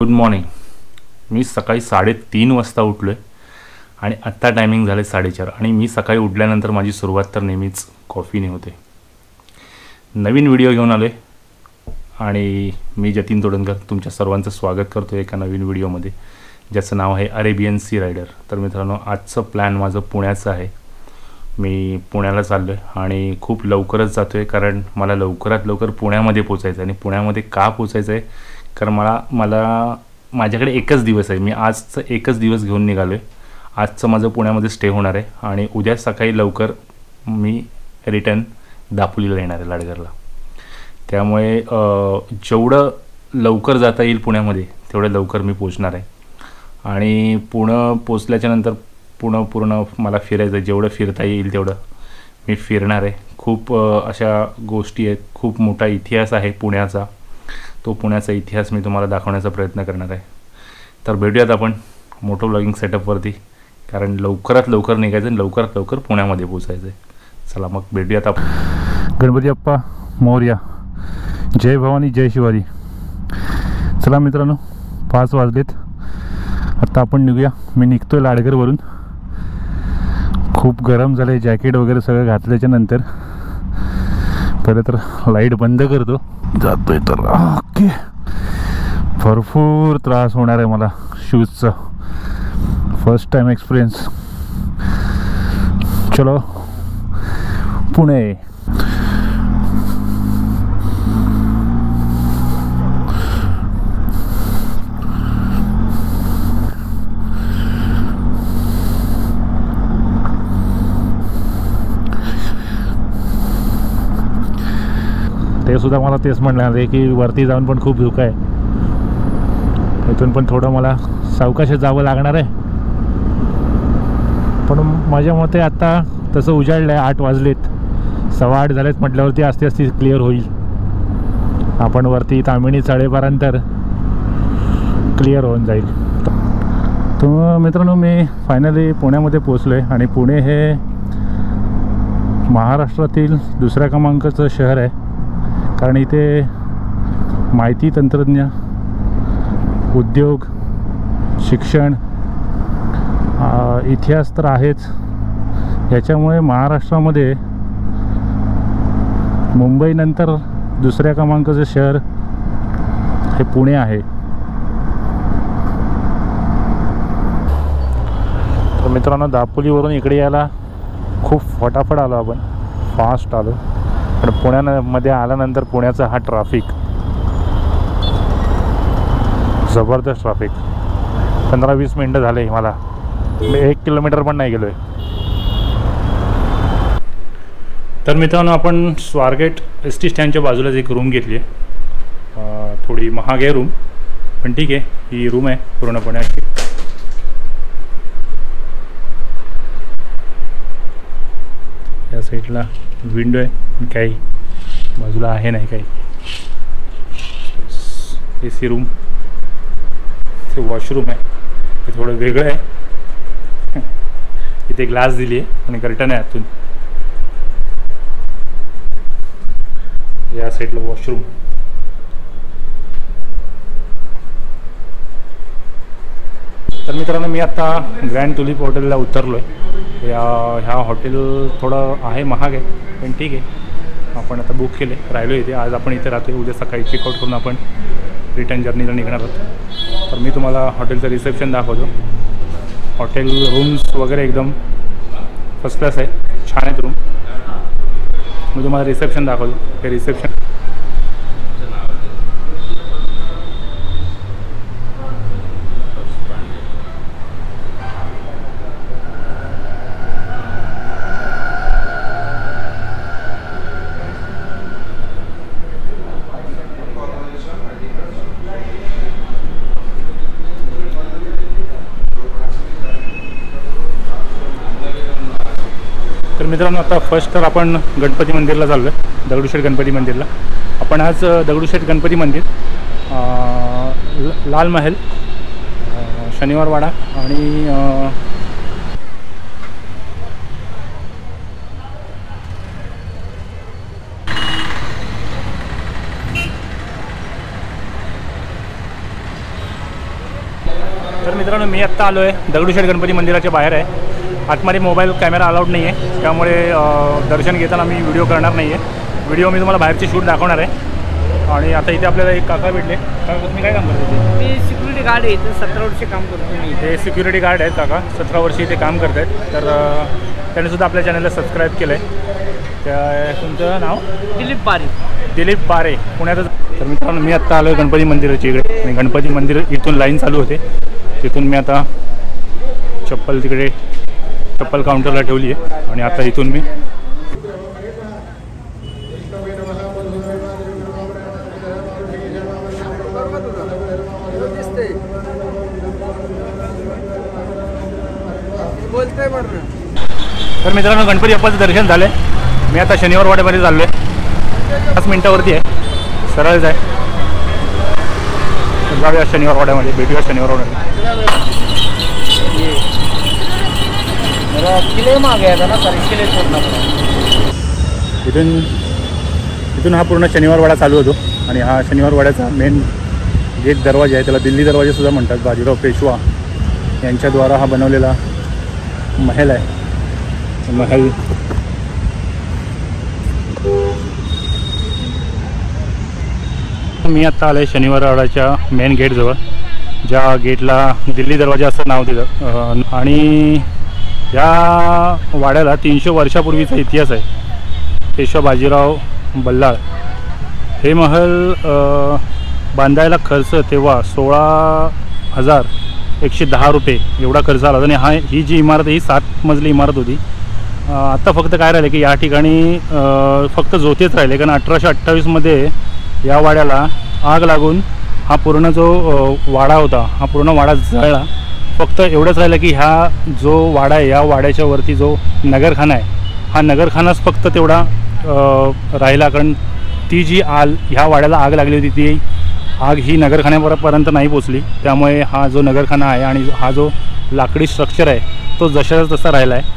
Good morning. मी सकाळी 3:30 वाजता उठलो आहे आणि आत्ता टायमिंग झाले 4:30. आणि मी सकाळी उठल्यानंतर माझी सुरुवात तर नेहमीच कॉफीने होते. नवीन व्हिडिओ घेऊन आलो आहे आणि मी जतीन तोडणकर तुमच्या सर्वांचं स्वागत करतो एका नवीन व्हिडिओमध्ये ज्याचं नाव आहे अरेबियन सी रायडर. तर मित्रांनो, आजचं प्लॅन माझं पुण्याचं आहे. मी पुण्याला चाललो आहे आणि खूप लवकरच जातो आहे कारण मला लवकरात लवकर पुण्यामध्ये पोचायचं आहे. आणि पुण्यामध्ये का पोचायचं आहे कारण मला माझ्याकडे एकच दिवस आहे. मी आजचं एकच दिवस घेऊन निघालो आहे. आजचं माझं पुण्यामध्ये स्टे होणार आहे आणि उद्या सकाळी लवकर मी रिटर्न दापोलीला येणार आहे लाडघरला. त्यामुळे जेवढं लवकर जाता येईल पुण्यामध्ये तेवढं लवकर मी पोचणार आहे. आणि पुणे पोचल्याच्यानंतर पूर्ण मला फिरायचं, जेवढं फिरता येईल तेवढं मी फिरणार आहे. खूप अशा गोष्टी आहेत, खूप मोठा इतिहास आहे पुण्याचा. तो पुण्याचा इतिहास मी तुम्हाला दाखवण्याचा प्रयत्न करणार आहे. तर भेटूयात आपण मोटो ब्लॉगिंग सेटअपवरती कारण लवकरात लवकर निघायचं आणि लवकरात लवकर पुण्यामध्ये पोचायचं आहे. चला मग भेटूयात आपण. गणपती बाप्पा मोरया. जय भवानी जय शिवाजी. चला मित्रांनो, 5 वाजलेत. आता आपण निघूया. मी निघतोय लाडघरवरून. खूप गरम झालं आहे. जॅकेट वगैरे सगळं घातल्याच्या नंतर पहिले तर लाईट बंद करतो. जातोय तर ओके. भरपूर त्रास होणार आहे मला शूजचा. First time experience. चलो पुणे. ते सुद्धा मला तेच म्हणाले की वरती जाऊन पण खूप धोका आहे. इथून पण थोडं मला सावकाश जावं लागणार आहे. पण माझ्या मते आत्ता तसं उजाडलं आहे. 8 वाजलेत, 8:15 झालेत म्हटल्यावरती आस्ते क्लिअर होईल. आपण वरती तामिणी 12:30 नंतर क्लिअर होऊन जाईल. तर मित्रांनो, मी फायनली पुण्यामध्ये पोचलो आहे. आणि पुणे हे महाराष्ट्रातील दुसऱ्या क्रमांकाचं शहर आहे कारण इथे माहिती तंत्रज्ञान, उद्योग, शिक्षण, इतिहास तर आहेच. याच्यामुळे महाराष्ट्रामध्ये मुंबईनंतर दुसऱ्या क्रमांकाचं शहर हे पुणे आहे. तर मित्रांनो, दापोलीवरून इकडे यायला खूप फटाफट आलो आपण, फास्ट आलो. पण पुण्यामध्ये आल्यानंतर पुण्याचा हा ट्रॅफिक, जबरदस्त ट्रॅफिक. 15-20 मिनटं झाले मला. मी 1 किलोमीटर पण नाही गेलो आहे. तर मित्रांनो, आपण स्वारगेट ST स्टँडच्या बाजूलाच एक रूम घेतली आहे. थोडी महाग आहे रूम, पण ठीक आहे. ही रूम आहे पूर्णपणे अशी. या साईडला विंडो आहे, काही बाजूला आहे नाही काही. AC room. ते वॉशरूम आहे, ते थोडं वेगळं आहे. इथे ग्लास दिली आहे आणि कर्टन आहे आतून. या साईडला वॉशरूम. तर मित्रांनो, मी आता ग्रँड टुलिप हॉटेलला उतरलो आहे. ह्या हॉटेल थोडं आहे, महाग आहे, पण ठीक आहे. आपण आता बुक केले, राहिलो इथे. आज आपण इथे राहतो. उद्या सकाळी चेकआउट करून आपण रिटर्न जर्नीला निघणार आहोत. तर मी तुम्हाला हॉटेलचं रिसेप्शन दाखवतो. हॉटेल रूम्स वगैरे एकदम फर्स्ट क्लास आहे, छान आहेत रूम. मी तुम्हाला रिसेप्शन दाखवतो. हे रिसेप्शन. तर मित्रांनो, आता फर्स्ट तर आपण गणपती मंदिरला चाललो आहे, दगडूशेठ गणपती मंदिरला. आपण आज दगडूशेठ गणपती मंदिर, लाल महल, शनिवारवाडा आणि तर मित्रांनो मी आत्ता आलो आहे दगडूशेठ गणपती मंदिराच्या बाहेर आहे. आतमध्ये मोबाईल कॅमेरा अलाउड नाही आहे, त्यामुळे दर्शन घेताना मी व्हिडिओ करणार नाही आहे. व्हिडिओ मी तुम्हाला बाहेरची शूट दाखवणार आहे. आणि आता इथे आपल्याला एक काका भेटले. काका तुम्ही काय काम करता? मी सिक्युरिटी गार्ड आहे, इथे 17 वर्ष काम करतो मी. ते सिक्युरिटी गार्ड आहेत काका, 17 वर्षी इथे काम करत आहेत. तर त्यांनीसुद्धा आपल्या चॅनलला सबस्क्राईब केलं आहे. त्या तुमचं नाव? दिलीप पारे. दिलीप पारे, पुण्यातच. तर मित्रांनो मी आत्ता आलो आहे गणपती मंदिराच्या इकडे. आणि गणपती मंदिर इथून लाईन चालू होते. तिथून मी आता चप्पल तिकडे चप्पल काउंटरला ठेवली आहे. आणि आता इथून मी तर मित्रांनो गणपती बाप्पाचं दर्शन झालं आहे. मी आता शनिवार वाड्यामध्ये चाललो आहे. 5 मिनिटावरती आहे, सरळच आहे. जाऊया शनिवार वाड्यामध्ये, भेटूया शनिवार वाड्यामध्ये. किले मागे आहे ना सर, किले इथून हा पूर्ण शनिवार वाडा चालू होतो. आणि हा शनिवार वाड्याचा मेन गेट दरवाजा आहे, त्याला दिल्ली दरवाजासुद्धा म्हणतात. बाजीराव पेशवा यांच्याद्वारा हा बनवलेला महल आहे. महल मी आत्ता आलो आहे शनिवार वाड्याच्या मेन गेटजवळ, ज्या गेटला दिल्ली दरवाजा असं नाव दिलं. आणि या वाड्याला 300 वर्षापूर्वीचा इतिहास आहे. पेशवा बाजीराव बल्लाळ हे महल बांधायला खर्च तेव्हा 16,110 रुपये एवढा खर्च आला. आणि ही जी इमारत ही 7 मजली इमारत होती. आत्ता फक्त काय राहिले की या ठिकाणी फक्त जोतेच राहिले, कारण 1828मध्ये या वाड्याला आग लागून हा पूर्ण जो वाडा होता हा पूर्ण वाडा जळला. फक्त एवढंच राहिलं की हा जो वाडा आहे या वाड्याच्या वरती जो नगरखाना आहे हा नगरखानाच फक्त तेवढा राहिला. कारण ती जी ह्या वाड्याला आग लागली होती ती आग ही नगरखान्यापर्यंत नाही पोचली. त्यामुळे हा जो नगरखाना आहे आणि हा जो लाकडी स्ट्रक्चर आहे तो जशाचा तसा राहिला आहे.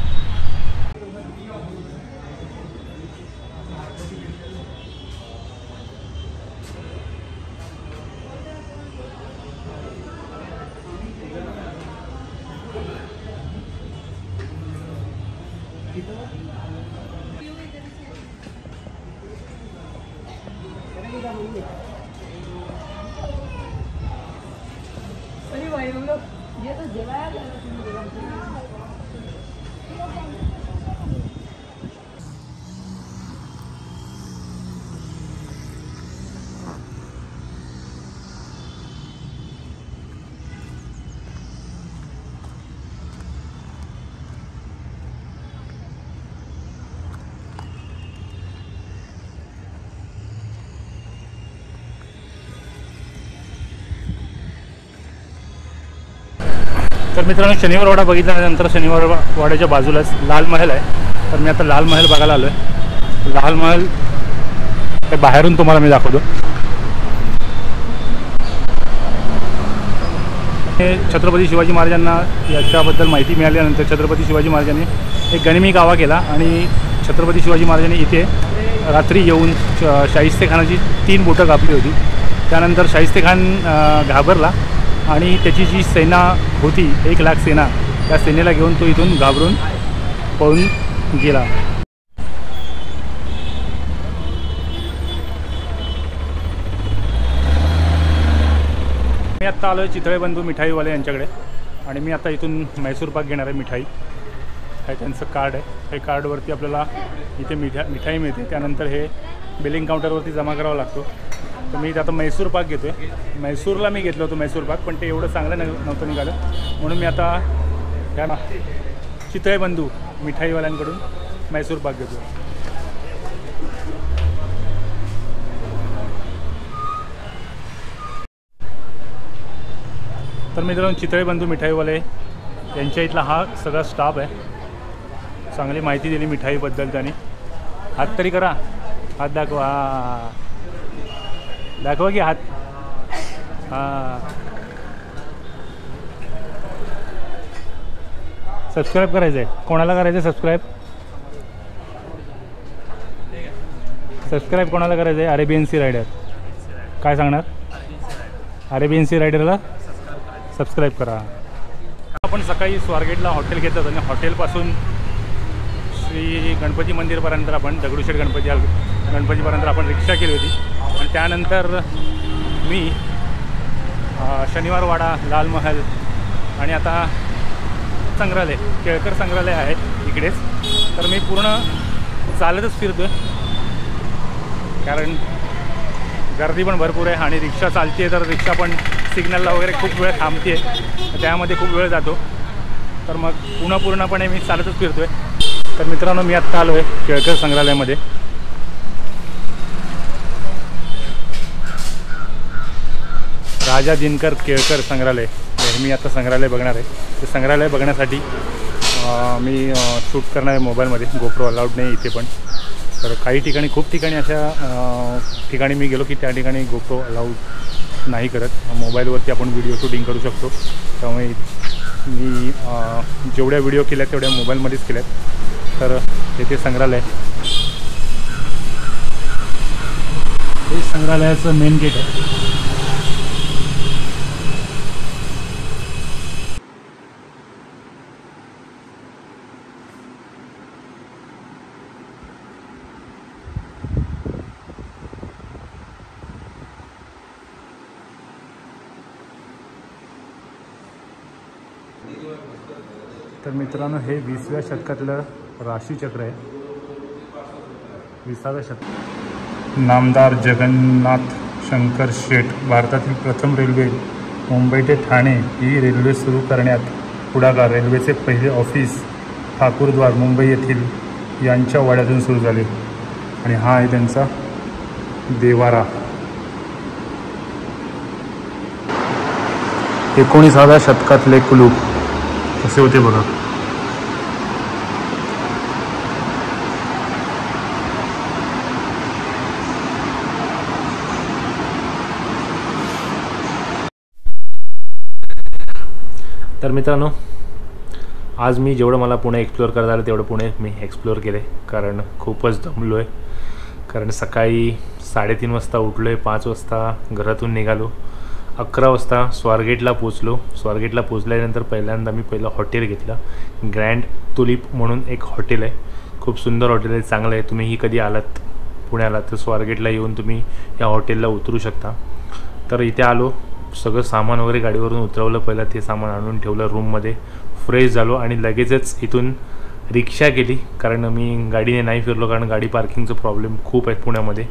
तर मित्रांनो शनिवार वाडा बघितल्यानंतर शनिवार वाड्याच्या बाजूलाच लाल महल आहे. तर मी आता लाल महल बघायला आलो आहे. लाल महल हे बाहेरून तुम्हाला मी दाखवतो. हे छत्रपती शिवाजी महाराजांना याच्याबद्दल माहिती मिळाल्यानंतर छत्रपती शिवाजी महाराजांनी एक गनिमी कावा केला. आणि छत्रपती शिवाजी महाराजांनी इथे रात्री येऊन शाहिस्तेखानाची 3 बोटं कापली होती. त्यानंतर शाहिस्तेखान घाबरला आणि त्याची जी सेना होती 1 लाख सेना, त्या सेनेला घेऊन तो इथून घाबरून पळून गेला. मी आत्ता आलो आहे चितळे बंधू मिठाईवाले यांच्याकडे. आणि मी आता इथून मैसूर पाक घेणार आहे. मिठाई हे त्यांचं कार्ड आहे. हे कार्डवरती आपल्याला इथे मिठाई मिळते. त्यानंतर हे बिलिंग काउंटरवरती जमा करावा लागतो. तर मी आता मैसूर पाक घेतो आहे. मैसूरला मी घेतलं होतं मैसूर पाक, पण ते एवढं चांगलं नव्हतं निघालं. म्हणून मी आता त्या चितळे बंधू मिठाईवाल्यांकडून मैसूर पाक घेतो. तर मित्रांनो चितळे बंधू मिठाईवाले यांच्या इथला हा सगळा स्टाफ आहे. चांगली माहिती दिली मिठाईबद्दल त्यांनी. हात तरी करा, हात दाखवा, दाखवा की हात. हां सबस्क्राईब करायचं आहे. कोणाला करायचं आहे सबस्क्राईब? सबस्क्राईब कोणाला करायचं आहे? Arabian sea rider. काय सांगणार? अरेबियन सी रायडरला सबस्क्राईब करा. आपण सकाळी स्वारगेटला हॉटेल घेतलं आणि हॉटेलपासून श्री गणपती मंदिरपर्यंत आपण दगडूशेठ गणपतीपर्यंत आपण रिक्षा केली होती आणि त्यानंतर मी शनिवारवाडा, लाल महल आणि आता संग्रहालय, केळकर संग्रहालय आहे इकडेच, तर मी पूर्ण चालतच फिरतो आहे कारण गर्दी पण भरपूर आहे आणि रिक्षा चालते तर रिक्षा पण सिग्नलला वगैरे खूप वेळ थांबते, त्यामध्ये खूप वेळ जातो, तर मग पूर्णपणे मी चालतच फिरतो आहे. तर मित्रांनो, मी आत्ता आलो आहे केळकर संग्रहालयामध्ये. राजा दिनकर केळकर संग्रहालय हे मी आता संग्रहालय बघणार आहे. ते संग्रहालय बघण्यासाठी मी शूट करणार आहे मोबाईलमध्ये. गोप्रो अलाउड नाही इथे पण, तर काही ठिकाणी, खूप ठिकाणी अशा ठिकाणी मी गेलो की त्या ठिकाणी गोप्रो अलाउड नाही करत. मोबाईलवरती आपण व्हिडिओ शूटिंग करू शकतो, त्यामुळे मी जेवढ्या व्हिडिओ केल्या तेवढ्या मोबाईलमध्येच केल्यात. तर येथे संग्रहालय, हे संग्रहालयाचं मेन गेट आहे. तर मित्रांनो, हे 20व्या शतकातलं राशीचक्र आहे. 20व्या शतक. नामदार जगन्नाथ शंकर शेठ, भारतातील प्रथम रेल्वे मुंबई ते ठाणे ही रेल्वे सुरू करण्यात पुढाकार. रेल्वेचे पहिले ऑफिस ठाकूरद्वार मुंबई येथील यांच्या वाड्यातून सुरू झाले आणि हा आहे त्यांचा देवारा. 19व्या शतकातले कुलूप कसे होते बघा. तर मित्रांनो, आज मी जेवढं मला पुणे एक्सप्लोअर करता आलं तेवढं पुणे मी एक्सप्लोअर केले, कारण खूपच दमलो आहे. कारण सकाळी 3:30 वाजता उठलो आहे, 5 वाजता घरातून निघालो, 11 वाजता स्वारगेटला पोचलो. स्वारगेटला पोचल्यानंतर पहिल्यांदा मी हॉटेल घेतलं. ग्रँड तुलिप म्हणून एक हॉटेल आहे, खूप सुंदर हॉटेल आहे, चांगलं आहे. तुम्हीही कधी आलात पुण्याला तर स्वारगेटला येऊन तुम्ही या हॉटेलला उतरू शकता. तर इथे आलो, सगळं सामान वगैरे गाडीवरून उतरवलं, पहिलं ते सामान आणून ठेवलं रूममध्ये, फ्रेश झालो आणि लगेचच इथून रिक्षा केली, कारण मी गाडीने नाही फिरलो, कारण गाडी पार्किंगचं प्रॉब्लेम खूप आहेत पुण्यामध्ये.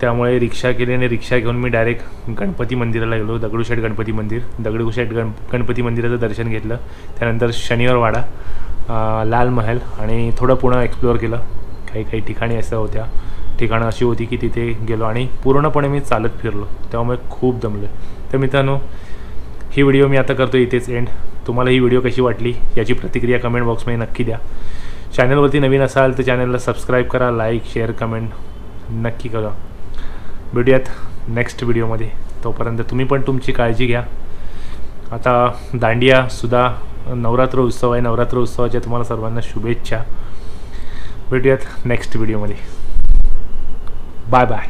त्यामुळे रिक्षा केली आणि रिक्षा घेऊन मी डायरेक्ट गणपती मंदिराला गेलो. दगडूशेठ गणपती मंदिर, गणपती मंदिराचं दर्शन घेतलं. त्यानंतर शनिवारवाडा, लाल महल आणि थोडं पुणे एक्सप्लोअर केलं. काही ठिकाणी असं होत्या, ठिकाणं अशी होती की तिथे गेलो आणि पूर्णपणे मी चालत फिरलो, त्यामुळे खूप दमलो. तर मित्रांनो, ही व्हिडिओ मी आता करतो इथेच एंड. तुम्हाला ही व्हिडिओ कशी वाटली याची प्रतिक्रिया कमेंट बॉक्समध्ये नक्की द्या. चॅनलवरती नवीन असाल तर चॅनलला सबस्क्राईब करा, लाईक, शेअर, कमेंट नक्की करा. भेटूयात नेक्स्ट व्हिडिओमध्ये. तोपर्यंत तुम्ही पण तुमची काळजी घ्या. आता दांडियासुद्धा नवरात्र उत्सव आहे, नवरात्र उत्सवाच्या तुम्हाला सर्वांना शुभेच्छा. भेटूयात नेक्स्ट व्हिडिओमध्ये. Bye bye.